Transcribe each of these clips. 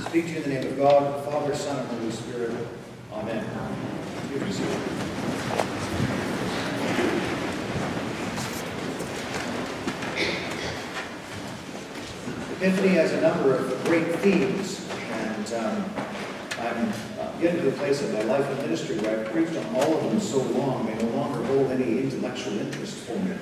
speak to you in the name of God, the Father, Son, and Holy Spirit. Amen. You can see it. Epiphany has a number of great themes, and I'm getting to the place in my life and ministry where I've preached on all of them so long, they no longer hold any intellectual interest for me.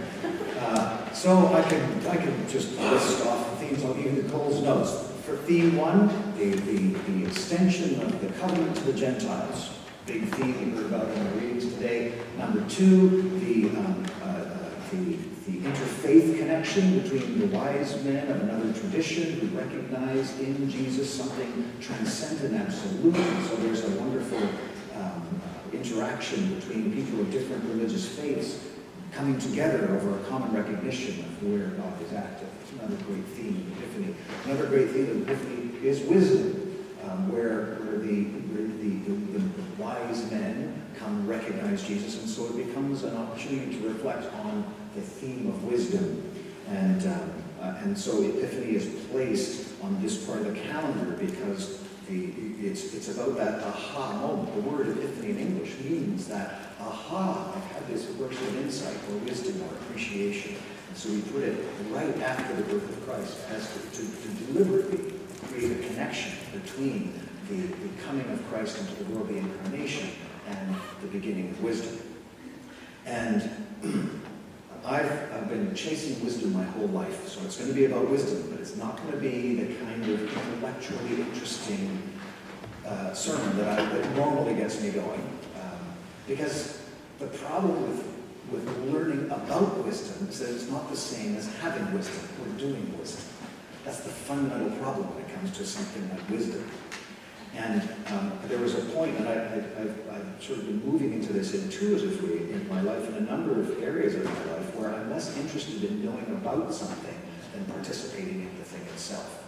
So I can just list off the themes. I'll give you the Cole's notes. For theme 1, the extension of the covenant to the Gentiles. Big theme we heard about in the readings today. Number 2, the interfaith connection between the wise men of another tradition who recognized in Jesus something transcendent, absolute. So there's a wonderful interaction between people of different religious faiths coming together over a common recognition of where God is active. It's another great theme of Epiphany. Another great theme of Epiphany is wisdom, where the wise men come recognize Jesus, and so it becomes an opportunity to reflect on the theme of wisdom. And so Epiphany is placed on this part of the calendar because it's about that aha moment. The word epiphany in English means that, aha, I've had this burst of insight or wisdom or appreciation. And so we put it right after the birth of Christ as to deliberately create a connection between the coming of Christ into the world, the incarnation, and the beginning of wisdom. And I've been chasing wisdom my whole life, so it's going to be about wisdom, but it's not going to be the kind of intellectually interesting sermon that normally gets me going. Because the problem with learning about wisdom is that it's not the same as having wisdom or doing wisdom. That's the fundamental problem when it comes to something like wisdom. And there was a point, and I've sort of been moving into this intuitively in my life, in a number of areas of my life, where I'm less interested in knowing about something than participating in the thing itself.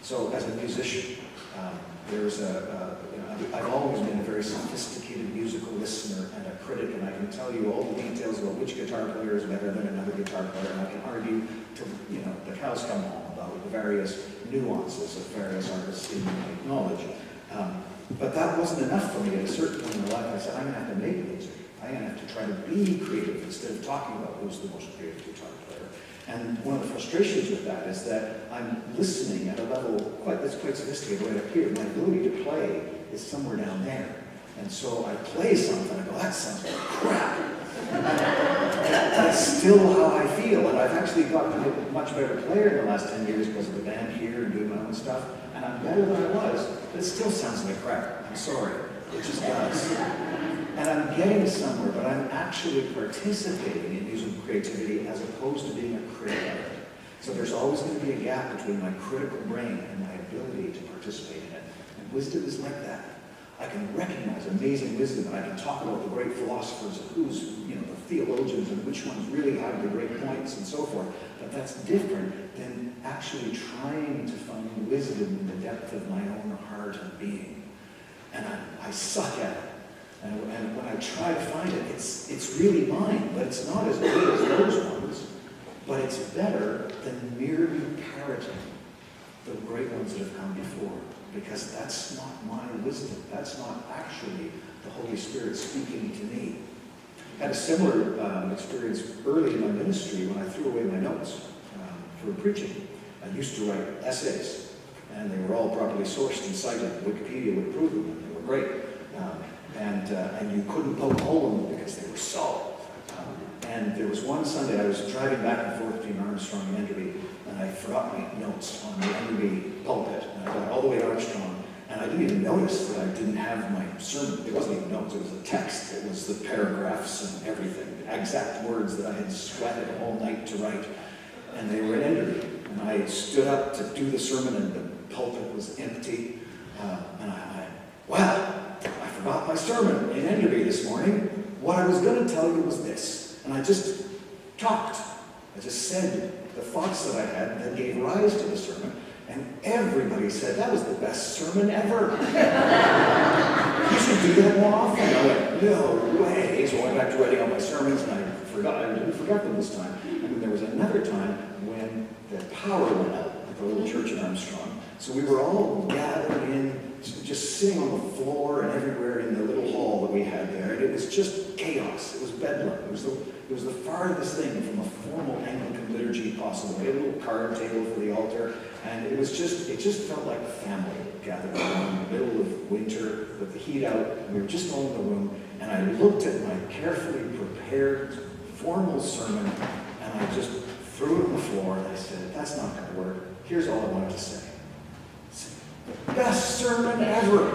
So as a musician, I've always been a very sophisticated musical listener and a critic, and I can tell you all the details about which guitar player is better than another guitar player, and I can argue till the cows come home about the various nuances of various artists in my knowledge. But that wasn't enough for me. At a certain point in my life, I said, I'm going to have to make music. I'm going to have to try to be creative instead of talking about who's the most creative guitar player. And one of the frustrations with that is that I'm listening at a level that's quite sophisticated right up here. My ability to play is somewhere down there. And so I play something, I go, that sounds like crap. That's still how I feel. And I've actually gotten a much better player in the last 10 years because of the band here and doing my own stuff. And I'm better than I was, but it still sounds like crap. I'm sorry. It just does. And I'm getting somewhere, but I'm actually participating in musical creativity as opposed to being a critic of it. So there's always going to be a gap between my critical brain and my ability to participate in it. And wisdom is like that. I can recognize amazing wisdom, and I can talk about the great philosophers and who's, the theologians and which ones really have the great points and so forth. But that's different than actually trying to find wisdom in the depth of my own heart and being. And I suck at it. And when I try to find it, it's really mine, but it's not as good as those ones. But it's better than merely parroting the great ones that have come before. Because that's not my wisdom. That's not actually the Holy Spirit speaking to me. I had a similar experience early in my ministry when I threw away my notes for preaching. I used to write essays, and they were all properly sourced and cited. Wikipedia would prove them, and they were great. And you couldn't poke a hole in them because they were solid. And there was one Sunday I was driving back and forth between Armstrong and Enderby, and I forgot my notes on the Enderby pulpit. And I got all the way to Armstrong, and I didn't even notice that I didn't have my sermon. It wasn't even notes, it was a text. It was the paragraphs and everything, the exact words that I had sweated all night to write. And they were in Enderby. And I stood up to do the sermon, and the pulpit was empty. And I went, well, I forgot my sermon in Enderby this morning. What I was going to tell you was this. And I just talked. I just said the thoughts that I had that gave rise to the sermon. And everybody said, that was the best sermon ever. You should do that more often. I went, no way. So I went back to writing out my sermons, and I didn't forget them this time. And then there was another time when the power went out. The the little church in Armstrong. So we were all gathered in, just sitting on the floor and everywhere in the little hall that we had there. And it was just chaos. It was bedlam. It was the farthest thing from a formal Anglican liturgy possible. We had a little card table for the altar, and it just felt like family gathered around in the middle of winter with the heat out, and we were just all in the room, and I looked at my carefully prepared formal sermon, and I just threw it on the floor, and I said, that's not going to work. Here's all I wanted to say. Best sermon ever!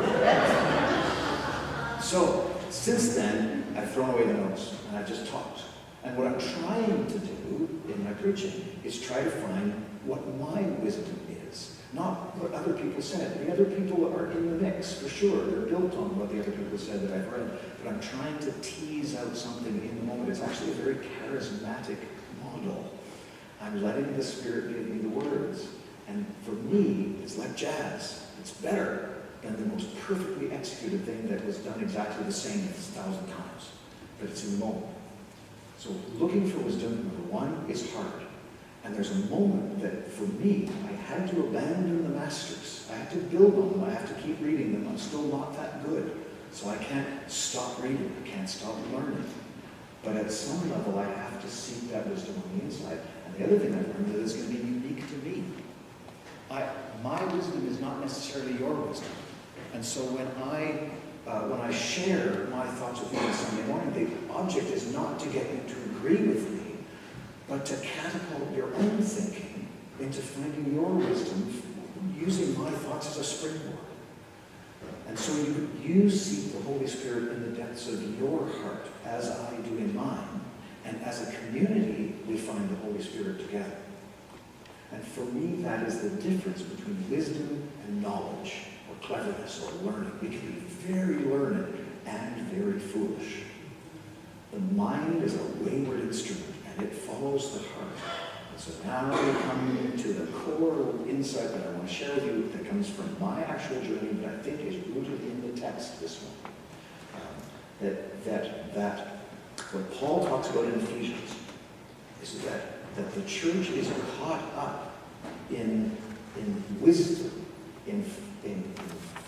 So, since then, I've thrown away the notes, and I've just talked. And what I'm trying to do in my preaching is try to find what my wisdom is, not what other people said. The other people are in the mix, for sure. They're built on what the other people said that I've read. But I'm trying to tease out something in the moment. It's actually a very charismatic model. I'm letting the Spirit give me the words. And for me, it's like jazz. It's better than the most perfectly executed thing that was done exactly the same 1,000 times. But it's in the moment. So looking for wisdom, number one, is hard. And there's a moment that, for me, I had to abandon the masters. I had to build on them. I have to keep reading them. I'm still not that good. So I can't stop reading. I can't stop learning. But at some level, I have to seek that wisdom on the inside. And the other thing I've learned is going to be unique to me. My wisdom is not necessarily your wisdom. And so when I share my thoughts with you on Sunday morning, the object is not to get you to agree with me, but to catapult your own thinking into finding your wisdom using my thoughts as a springboard. And so you seek the Holy Spirit in the depths of your heart, as I do in mine, and as a community, we find the Holy Spirit together. And for me, that is the difference between wisdom and knowledge, or cleverness, or learning. We can be very learned and very foolish. The mind is a wayward instrument, and it follows the heart. And so now we come to the core insight that I want to share with you that comes from my actual journey, but I think is rooted in the text, this one. That what Paul talks about in Ephesians is that the church is caught up in wisdom, in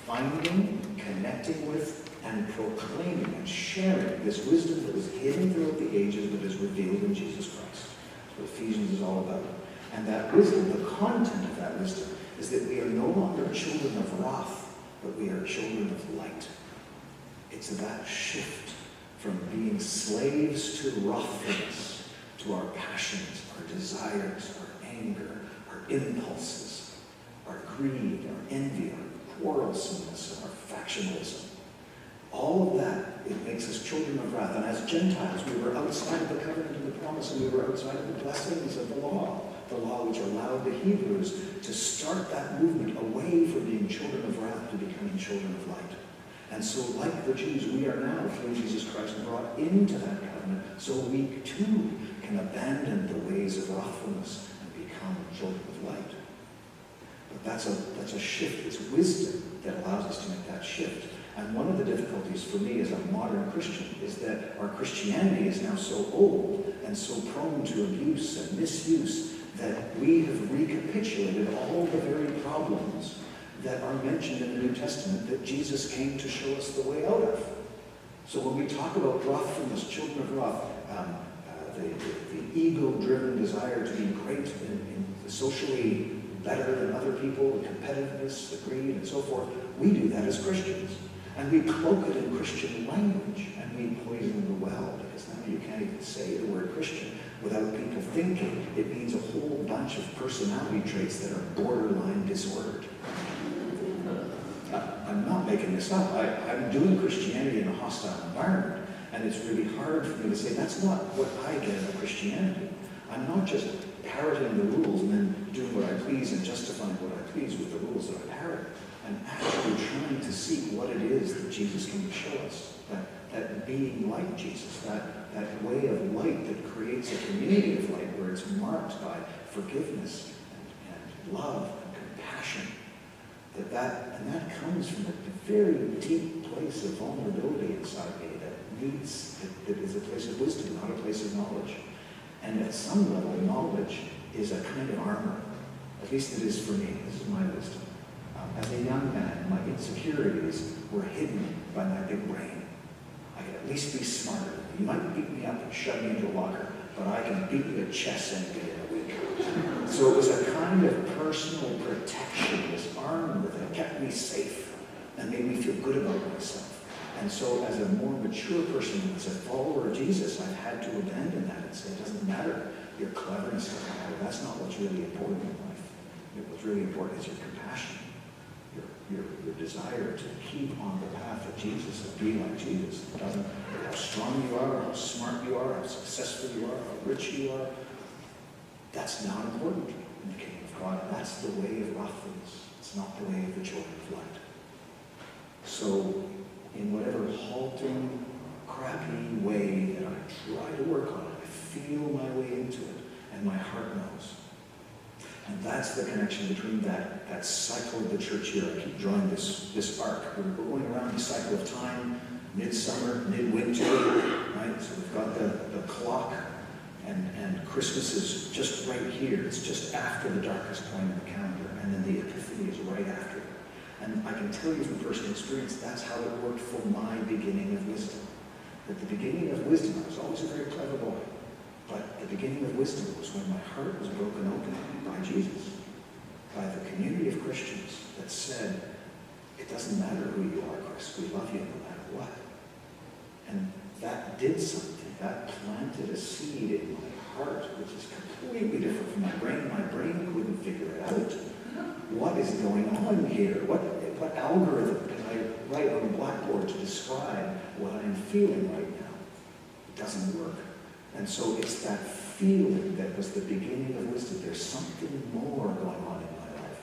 finding, connecting with, and proclaiming and sharing this wisdom that was hidden throughout the ages but is revealed in Jesus Christ. That's what Ephesians is all about. And that wisdom, the content of that wisdom, is that we are no longer children of wrath, but we are children of light. It's that shift from being slaves to wrathfulness, to our passions, our desires, our anger, our impulses, our greed, our envy, our quarrelsomeness, our factionalism. All of that, it makes us children of wrath. And as Gentiles, we were outside of the covenant of the promise, and we were outside of the blessings of the law which allowed the Hebrews to start that movement away from being children of wrath to becoming children of light. And so, like the Jews, we are now, through Jesus Christ, brought into that covenant, so we too can abandon the ways of wrathfulness and become children of light. But that's a shift. It's wisdom that allows us to make that shift. And one of the difficulties for me as a modern Christian is that our Christianity is now so old and so prone to abuse and misuse that we have recapitulated all the very problems that are mentioned in the New Testament that Jesus came to show us the way out of. So when we talk about wrathfulness, children of wrath, the ego-driven desire to be great and socially better than other people, the competitiveness, the greed, and so forth, we do that as Christians. And we cloak it in Christian language, and we poison the well, because now you can't even say the word Christian without people thinking it means a whole bunch of personality traits that are borderline disordered. I'm not making this up. I'm doing Christianity in a hostile environment, and it's really hard for me to say that's not what I get out of Christianity. I'm not just parroting the rules and then doing what I please and justifying what I please with the rules that I parrot. I'm actually trying to see what it is that Jesus can show us. That being like Jesus, that way of light that creates a community of light where it's marked by forgiveness and love and compassion. And that comes from a very deep place of vulnerability inside me that is a place of wisdom, not a place of knowledge. And at some level, knowledge is a kind of armor. At least it is for me. This is my wisdom. As a young man, my insecurities were hidden by my big brain. I could at least be smarter. You might beat me up and shove me into a locker, but I can beat you at chess any day in a week. So it was a kind of personal protection, this armor that kept me safe and made me feel good about myself. And so as a more mature person, as a follower of Jesus, I've had to abandon that and say, it doesn't matter. Your cleverness doesn't matter. That's not what's really important in life. What's really important is your compassion, your desire to keep on the path of Jesus, of being like Jesus. It doesn't matter how strong you are, how smart you are, how successful you are, how rich you are. That's not important in the kingdom of God. That's the way of wrathfulness. It's not the way of the children of light. So, in whatever halting, crappy way that I try to work on it, I feel my way into it, and my heart knows. And that's the connection between that cycle of the church here. I keep drawing this arc. We're going around the cycle of time, midsummer, midwinter, right? So we've got the clock, and Christmas is just right here. It's just after the darkest point in the calendar, and then the Epiphany is right after it. And I can tell you from personal experience, that's how it worked for my beginning of wisdom. At the beginning of wisdom, I was always a very clever boy. But the beginning of wisdom was when my heart was broken open by Jesus, by the community of Christians that said, it doesn't matter who you are, Chris, we love you no matter what. And that did something. That planted a seed in my heart, which is completely different from my brain. My brain couldn't figure it out. What is going on here? What algorithm can I write on the blackboard to describe what I'm feeling right now? It doesn't work. And so it's that feeling that was the beginning of wisdom. There's something more going on in my life.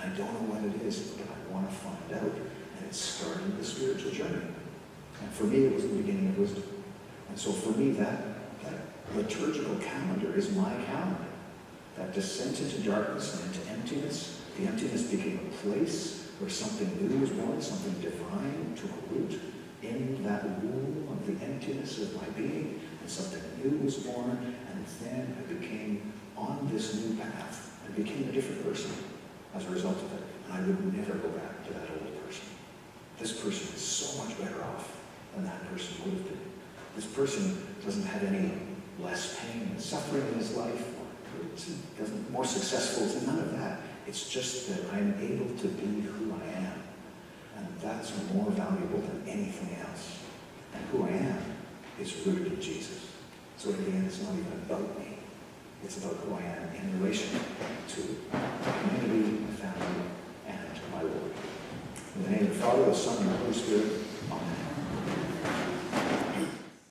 And I don't know what it is, but I want to find out. And it started the spiritual journey. And for me, it was the beginning of wisdom. And so for me, that liturgical calendar is my calendar. That descent into darkness and into emptiness. The emptiness became a place where something new was born, something divine took root in that womb of the emptiness of my being. And something new was born, and then I became on this new path and became a different person as a result of it. And I would never go back to that old person. This person is so much better off than that person would have been. This person doesn't have any less pain and suffering in his life, or doesn't more successful. It's none of that. It's just that I'm able to be who I am. And that's more valuable than anything else. And who I am is rooted in Jesus. So in the end, it's not even about me. It's about who I am in relation to my community, my family, and my Lord. In the name of the Father, the Son, and the Holy Spirit.